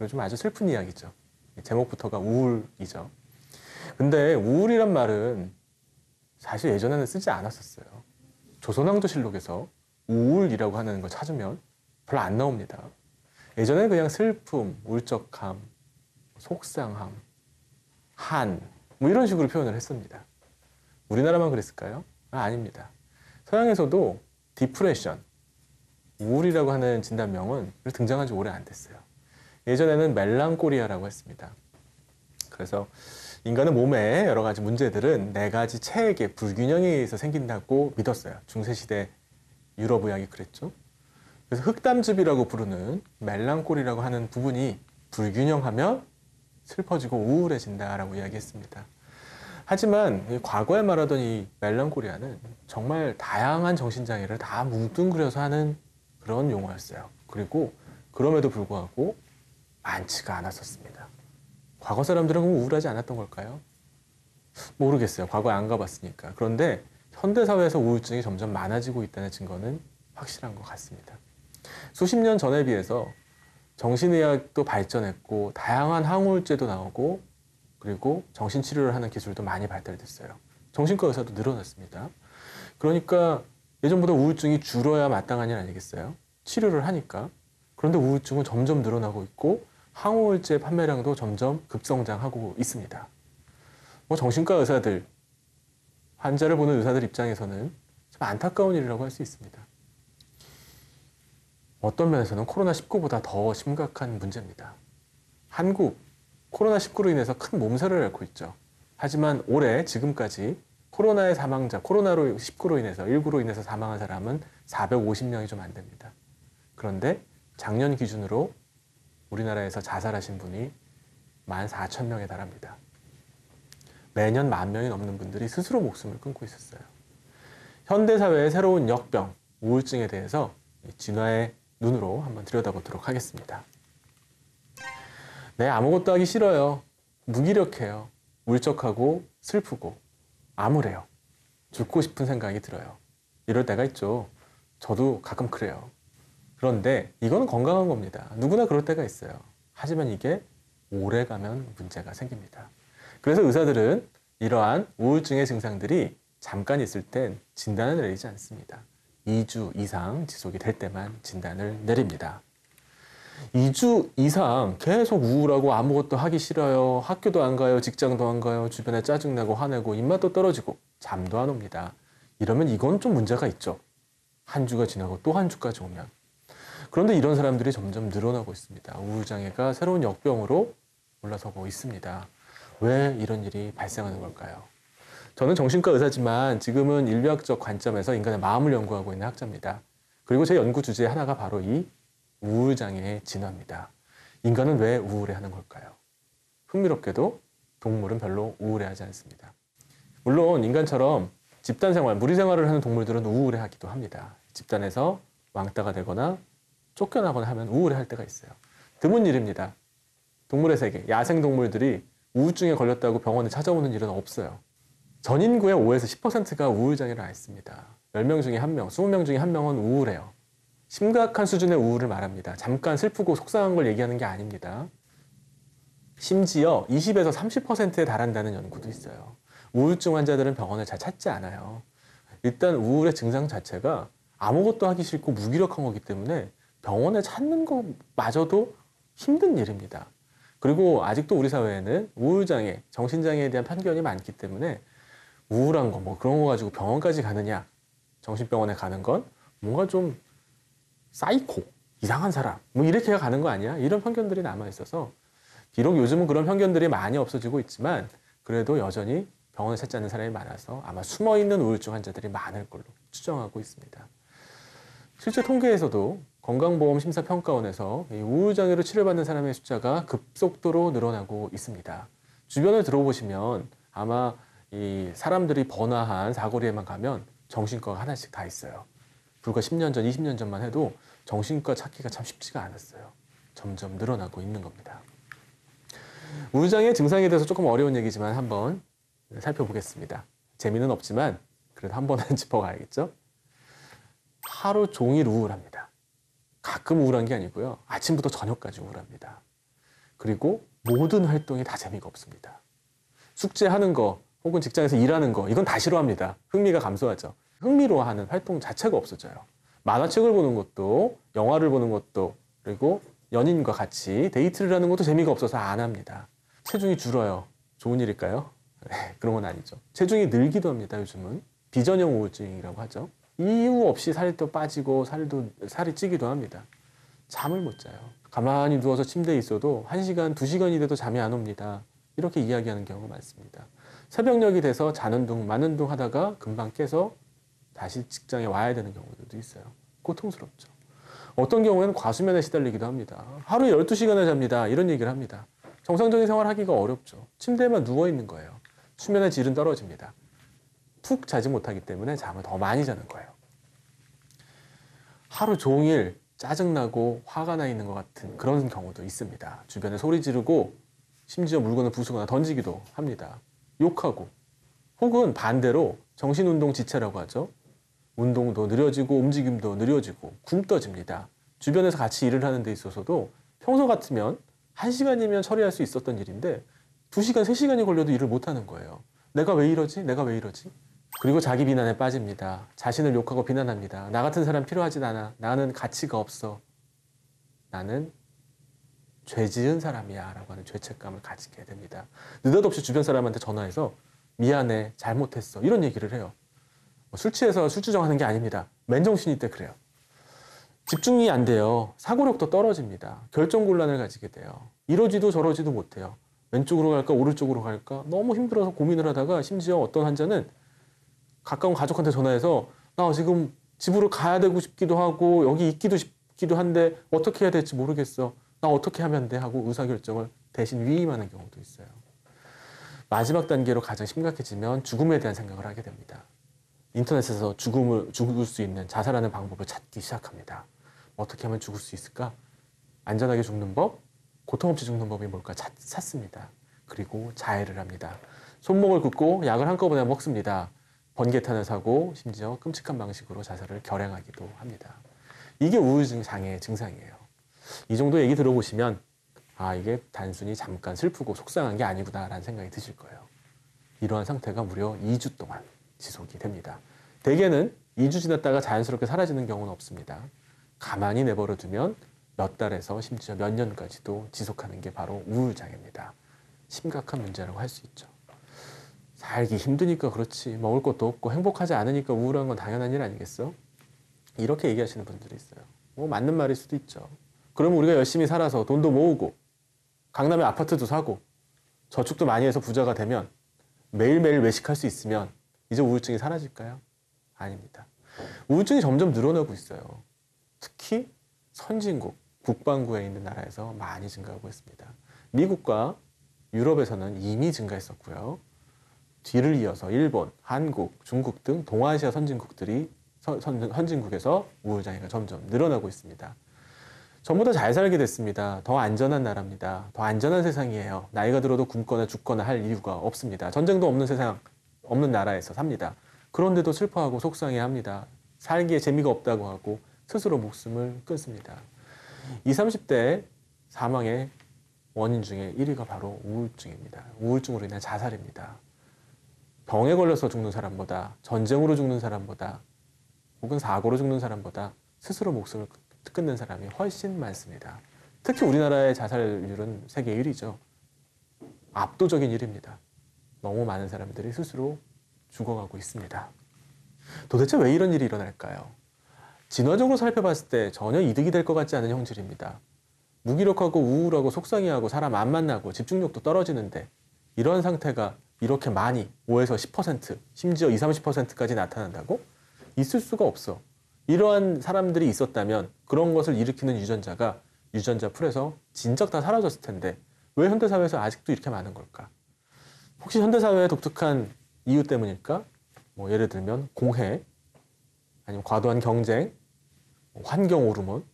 좀 아주 슬픈 이야기죠. 제목부터가 우울이죠. 근데 우울이란 말은 사실 예전에는 쓰지 않았었어요. 조선왕조실록에서 우울이라고 하는 걸 찾으면 별로 안 나옵니다. 예전에는 그냥 슬픔, 울적함, 속상함, 한, 뭐 이런 식으로 표현을 했습니다. 우리나라만 그랬을까요? 아닙니다. 서양에서도 디프레션, 우울이라고 하는 진단명은 등장한 지 오래 안 됐어요. 예전에는 멜랑콜리아라고 했습니다. 그래서 인간의 몸에 여러 가지 문제들은 네 가지 체액의 불균형에 의해서 생긴다고 믿었어요. 중세시대 유럽 의학이 그랬죠. 그래서 흑담즙이라고 부르는 멜랑콜이라고 하는 부분이 불균형하면 슬퍼지고 우울해진다라고 이야기했습니다. 하지만 과거에 말하던 이 멜랑콜리아는 정말 다양한 정신장애를 다 뭉뚱그려서 하는 그런 용어였어요. 그리고 그럼에도 불구하고 많지가 않았었습니다. 과거 사람들은 그럼 우울하지 않았던 걸까요? 모르겠어요. 과거에 안 가봤으니까. 그런데 현대사회에서 우울증이 점점 많아지고 있다는 증거는 확실한 것 같습니다. 수십 년 전에 비해서 정신의학도 발전했고 다양한 항우울제도 나오고 그리고 정신치료를 하는 기술도 많이 발달됐어요. 정신과 의사도 늘어났습니다. 그러니까 예전보다 우울증이 줄어야 마땅한 일 아니겠어요? 치료를 하니까. 그런데 우울증은 점점 늘어나고 있고 항우울제 판매량도 점점 급성장하고 있습니다. 정신과 의사들, 환자를 보는 의사들 입장에서는 참 안타까운 일이라고 할 수 있습니다. 어떤 면에서는 코로나19보다 더 심각한 문제입니다. 한국, 코로나19로 인해서 큰 몸살을 앓고 있죠. 하지만 올해 지금까지 코로나의 사망자, 코로나19로 인해서, 19로 인해서 사망한 사람은 450명이 좀 안 됩니다. 그런데 작년 기준으로 우리나라에서 자살하신 분이 14,000명에 달합니다. 매년 10,000명이 넘는 분들이 스스로 목숨을 끊고 있었어요. 현대사회의 새로운 역병, 우울증에 대해서 진화의 눈으로 한번 들여다보도록 하겠습니다. 네, 아무것도 하기 싫어요. 무기력해요. 울적하고 슬프고 암울해요. 죽고 싶은 생각이 들어요. 이럴 때가 있죠. 저도 가끔 그래요. 그런데 이건 건강한 겁니다. 누구나 그럴 때가 있어요. 하지만 이게 오래 가면 문제가 생깁니다. 그래서 의사들은 이러한 우울증의 증상들이 잠깐 있을 땐 진단을 내리지 않습니다. 2주 이상 지속이 될 때만 진단을 내립니다. 2주 이상 계속 우울하고 아무것도 하기 싫어요. 학교도 안 가요. 직장도 안 가요. 주변에 짜증나고 화내고 입맛도 떨어지고 잠도 안 옵니다. 이러면 이건 좀 문제가 있죠. 한 주가 지나고 또 한 주까지 오면. 그런데 이런 사람들이 점점 늘어나고 있습니다. 우울장애가 새로운 역병으로 올라서고 있습니다. 왜 이런 일이 발생하는 걸까요? 저는 정신과 의사지만 지금은 인류학적 관점에서 인간의 마음을 연구하고 있는 학자입니다. 그리고 제 연구 주제 하나가 바로 이 우울장애의 진화입니다. 인간은 왜 우울해하는 걸까요? 흥미롭게도 동물은 별로 우울해하지 않습니다. 물론 인간처럼 집단생활, 무리생활을 하는 동물들은 우울해하기도 합니다. 집단에서 왕따가 되거나 쫓겨나거나 하면 우울해할 때가 있어요. 드문 일입니다. 동물의 세계, 야생동물들이 우울증에 걸렸다고 병원에 찾아오는 일은 없어요. 전 인구의 5에서 10%가 우울장애를 앓습니다. 10명 중에 1명, 20명 중에 1명은 우울해요. 심각한 수준의 우울을 말합니다. 잠깐 슬프고 속상한 걸 얘기하는 게 아닙니다. 심지어 20에서 30%에 달한다는 연구도 있어요. 우울증 환자들은 병원을 잘 찾지 않아요. 일단 우울의 증상 자체가 아무것도 하기 싫고 무기력한 거기 때문에 병원에 찾는 것마저도 힘든 일입니다. 그리고 아직도 우리 사회에는 우울장애, 정신장애에 대한 편견이 많기 때문에 우울한 거, 뭐 그런 거 가지고 병원까지 가느냐, 정신병원에 가는 건 뭔가 좀 사이코, 이상한 사람, 뭐 이렇게 가는 거 아니야? 이런 편견들이 남아있어서 비록 요즘은 그런 편견들이 많이 없어지고 있지만 그래도 여전히 병원을 찾지 않는 사람이 많아서 아마 숨어있는 우울증 환자들이 많을 걸로 추정하고 있습니다. 실제 통계에서도 건강보험심사평가원에서 이 우울장애로 치료받는 사람의 숫자가 급속도로 늘어나고 있습니다. 주변을 들어보시면 아마 이 사람들이 번화한 사거리에만 가면 정신과가 하나씩 다 있어요. 불과 10년 전, 20년 전만 해도 정신과 찾기가 참 쉽지가 않았어요. 점점 늘어나고 있는 겁니다. 우울장애 증상에 대해서 조금 어려운 얘기지만 한번 살펴보겠습니다. 재미는 없지만 그래도 한 번은 짚어가야겠죠? 하루 종일 우울합니다. 가끔 우울한 게 아니고요. 아침부터 저녁까지 우울합니다. 그리고 모든 활동이 다 재미가 없습니다. 숙제하는 거 혹은 직장에서 일하는 거 이건 다 싫어합니다. 흥미가 감소하죠. 흥미로워하는 활동 자체가 없어져요. 만화책을 보는 것도 영화를 보는 것도 그리고 연인과 같이 데이트를 하는 것도 재미가 없어서 안 합니다. 체중이 줄어요. 좋은 일일까요? 네, 그런 건 아니죠. 체중이 늘기도 합니다. 요즘은 비전형 우울증이라고 하죠. 이유 없이 살도 빠지고 살이 찌기도 합니다. 잠을 못 자요. 가만히 누워서 침대에 있어도 1시간, 2시간이 돼도 잠이 안 옵니다. 이렇게 이야기하는 경우가 많습니다. 새벽녘이 돼서 자는 둥 마는 둥 하다가 금방 깨서 다시 직장에 와야 되는 경우들도 있어요. 고통스럽죠. 어떤 경우에는 과수면에 시달리기도 합니다. 하루에 12시간을 잡니다. 이런 얘기를 합니다. 정상적인 생활하기가 어렵죠. 침대에만 누워있는 거예요. 수면의 질은 떨어집니다. 푹 자지 못하기 때문에 잠을 더 많이 자는 거예요. 하루 종일 짜증나고 화가 나 있는 것 같은 그런 경우도 있습니다. 주변에 소리 지르고 심지어 물건을 부수거나 던지기도 합니다. 욕하고 혹은 반대로 정신운동 지체라고 하죠. 운동도 느려지고 움직임도 느려지고 굼떠집니다. 주변에서 같이 일을 하는 데 있어서도 평소 같으면 1시간이면 처리할 수 있었던 일인데 2시간, 3시간이 걸려도 일을 못하는 거예요. 내가 왜 이러지? 내가 왜 이러지? 그리고 자기 비난에 빠집니다. 자신을 욕하고 비난합니다. 나 같은 사람 필요하진 않아. 나는 가치가 없어. 나는 죄 지은 사람이야 라고 하는 죄책감을 가지게 됩니다. 느닷없이 주변 사람한테 전화해서 미안해, 잘못했어 이런 얘기를 해요. 술 취해서 술주정하는 게 아닙니다. 맨정신일 때 그래요. 집중이 안 돼요. 사고력도 떨어집니다. 결정곤란을 가지게 돼요. 이러지도 저러지도 못해요. 왼쪽으로 갈까 오른쪽으로 갈까 너무 힘들어서 고민을 하다가 심지어 어떤 환자는 가까운 가족한테 전화해서 나 지금 집으로 가야 되고 싶기도 하고 여기 있기도 싶기도 한데 어떻게 해야 될지 모르겠어. 나 어떻게 하면 돼? 하고 의사결정을 대신 위임하는 경우도 있어요. 마지막 단계로 가장 심각해지면 죽음에 대한 생각을 하게 됩니다. 인터넷에서 죽을 수 있는 자살하는 방법을 찾기 시작합니다. 어떻게 하면 죽을 수 있을까? 안전하게 죽는 법, 고통 없이 죽는 법이 뭘까 찾습니다. 그리고 자해를 합니다. 손목을 긋고 약을 한꺼번에 먹습니다. 번개탄을 사고 심지어 끔찍한 방식으로 자살을 결행하기도 합니다. 이게 우울증 장애의 증상이에요. 이 정도 얘기 들어보시면 아 이게 단순히 잠깐 슬프고 속상한 게 아니구나라는 생각이 드실 거예요. 이러한 상태가 무려 2주 동안 지속이 됩니다. 대개는 2주 지났다가 자연스럽게 사라지는 경우는 없습니다. 가만히 내버려 두면 몇 달에서 심지어 몇 년까지도 지속하는 게 바로 우울장애입니다. 심각한 문제라고 할 수 있죠. 살기 힘드니까 그렇지 먹을 것도 없고 행복하지 않으니까 우울한 건 당연한 일 아니겠어? 이렇게 얘기하시는 분들이 있어요. 뭐 맞는 말일 수도 있죠. 그럼 우리가 열심히 살아서 돈도 모으고 강남에 아파트도 사고 저축도 많이 해서 부자가 되면 매일매일 외식할 수 있으면 이제 우울증이 사라질까요? 아닙니다. 우울증이 점점 늘어나고 있어요. 특히 선진국, 북반구에 있는 나라에서 많이 증가하고 있습니다. 미국과 유럽에서는 이미 증가했었고요. 뒤를 이어서 일본, 한국, 중국 등 동아시아 선진국에서 우울장애가 점점 늘어나고 있습니다. 전보다 잘 살게 됐습니다. 더 안전한 나라입니다. 더 안전한 세상이에요. 나이가 들어도 굶거나 죽거나 할 이유가 없습니다. 전쟁도 없는 세상, 없는 나라에서 삽니다. 그런데도 슬퍼하고 속상해합니다. 살기에 재미가 없다고 하고 스스로 목숨을 끊습니다. 20, 30대 사망의 원인 중에 1위가 바로 우울증입니다. 우울증으로 인한 자살입니다. 병에 걸려서 죽는 사람보다 전쟁으로 죽는 사람보다 혹은 사고로 죽는 사람보다 스스로 목숨을 끊는 사람이 훨씬 많습니다. 특히 우리나라의 자살률은 세계 1위죠. 압도적인 일입니다. 너무 많은 사람들이 스스로 죽어가고 있습니다. 도대체 왜 이런 일이 일어날까요? 진화적으로 살펴봤을 때 전혀 이득이 될 것 같지 않은 형질입니다. 무기력하고 우울하고 속상해하고 사람 안 만나고 집중력도 떨어지는데 이런 상태가 이렇게 많이 5에서 10% 심지어 20, 30%까지 나타난다고? 있을 수가 없어. 이러한 사람들이 있었다면 그런 것을 일으키는 유전자가 유전자 풀에서 진작 다 사라졌을 텐데 왜 현대사회에서 아직도 이렇게 많은 걸까? 혹시 현대사회의 독특한 이유 때문일까? 뭐 예를 들면 공해, 아니면 과도한 경쟁, 환경 호르몬,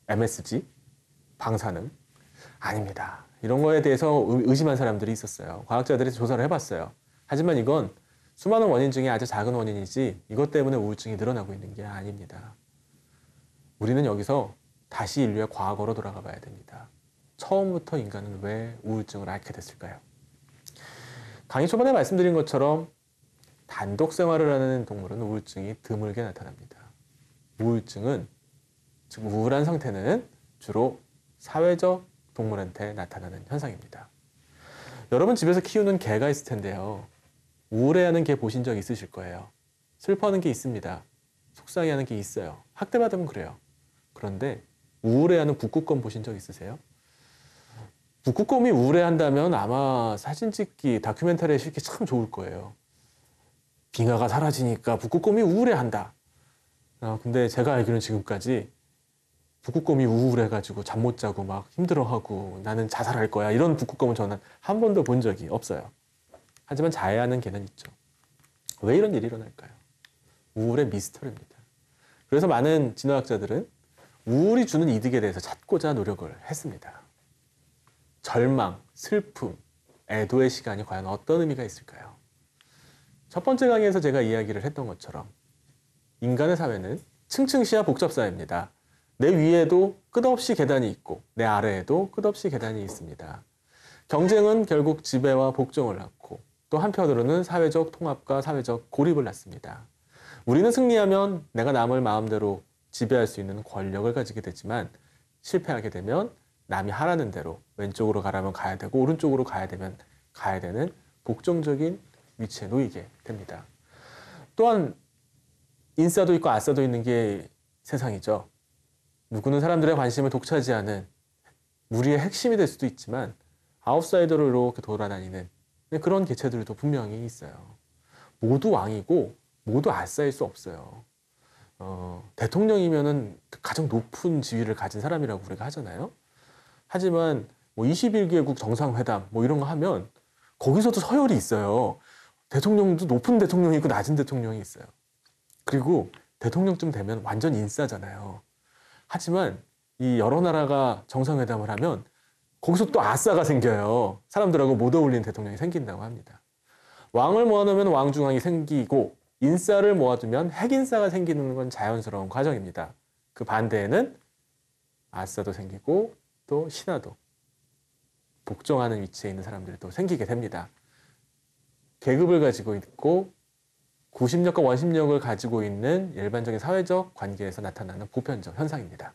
MSG, 방사능 아닙니다. 이런 거에 대해서 의심한 사람들이 있었어요. 과학자들이 조사를 해봤어요. 하지만 이건 수많은 원인 중에 아주 작은 원인이지 이것 때문에 우울증이 늘어나고 있는 게 아닙니다. 우리는 여기서 다시 인류의 과거로 돌아가 봐야 됩니다. 처음부터 인간은 왜 우울증을 앓게 됐을까요? 강의 초반에 말씀드린 것처럼 단독 생활을 하는 동물은 우울증이 드물게 나타납니다. 우울증은, 즉 우울한 상태는 주로 사회적 동물한테 나타나는 현상입니다. 여러분 집에서 키우는 개가 있을 텐데요. 우울해하는 개 보신 적 있으실 거예요. 슬퍼하는 게 있습니다. 속상해하는 게 있어요. 학대받으면 그래요. 그런데 우울해하는 북극곰 보신 적 있으세요? 북극곰이 우울해한다면 아마 사진 찍기, 다큐멘터리에 실기 참 좋을 거예요. 빙하가 사라지니까 북극곰이 우울해한다. 근데 제가 알기로는 지금까지 북극곰이 우울해가지고 잠 못 자고 막 힘들어하고 나는 자살할 거야 이런 북극곰은 저는 한 번도 본 적이 없어요. 하지만 자해하는 개는 있죠. 왜 이런 일이 일어날까요? 우울의 미스터리입니다. 그래서 많은 진화학자들은 우울이 주는 이득에 대해서 찾고자 노력을 했습니다. 절망, 슬픔, 애도의 시간이 과연 어떤 의미가 있을까요? 첫 번째 강의에서 제가 이야기를 했던 것처럼 인간의 사회는 층층시야 복잡사회입니다. 내 위에도 끝없이 계단이 있고 내 아래에도 끝없이 계단이 있습니다. 경쟁은 결국 지배와 복종을 낳고 또 한편으로는 사회적 통합과 사회적 고립을 낳습니다. 우리는 승리하면 내가 남을 마음대로 지배할 수 있는 권력을 가지게 되지만 실패하게 되면 남이 하라는 대로 왼쪽으로 가라면 가야 되고 오른쪽으로 가야 되면 가야 되는 복종적인 위치에 놓이게 됩니다. 또한 인싸도 있고 아싸도 있는 게 세상이죠. 누구는 사람들의 관심을 독차지하는 무리의 핵심이 될 수도 있지만 아웃사이더로 이렇게 돌아다니는 그런 개체들도 분명히 있어요. 모두 왕이고 모두 아싸일 수 없어요. 대통령이면은 가장 높은 지위를 가진 사람이라고 우리가 하잖아요. 하지만 뭐 21개국 정상회담 뭐 이런 거 하면 거기서도 서열이 있어요. 대통령도 높은 대통령이 있고 낮은 대통령이 있어요. 그리고 대통령쯤 되면 완전 인싸잖아요. 하지만 이 여러 나라가 정상회담을 하면 거기서 또 아싸가 생겨요. 사람들하고 못 어울리는 대통령이 생긴다고 합니다. 왕을 모아놓으면 왕중왕이 생기고 인싸를 모아두면 핵인싸가 생기는 건 자연스러운 과정입니다. 그 반대에는 아싸도 생기고 또 신하도 복종하는 위치에 있는 사람들도 생기게 됩니다. 계급을 가지고 있고 구심력과 원심력을 가지고 있는 일반적인 사회적 관계에서 나타나는 보편적 현상입니다.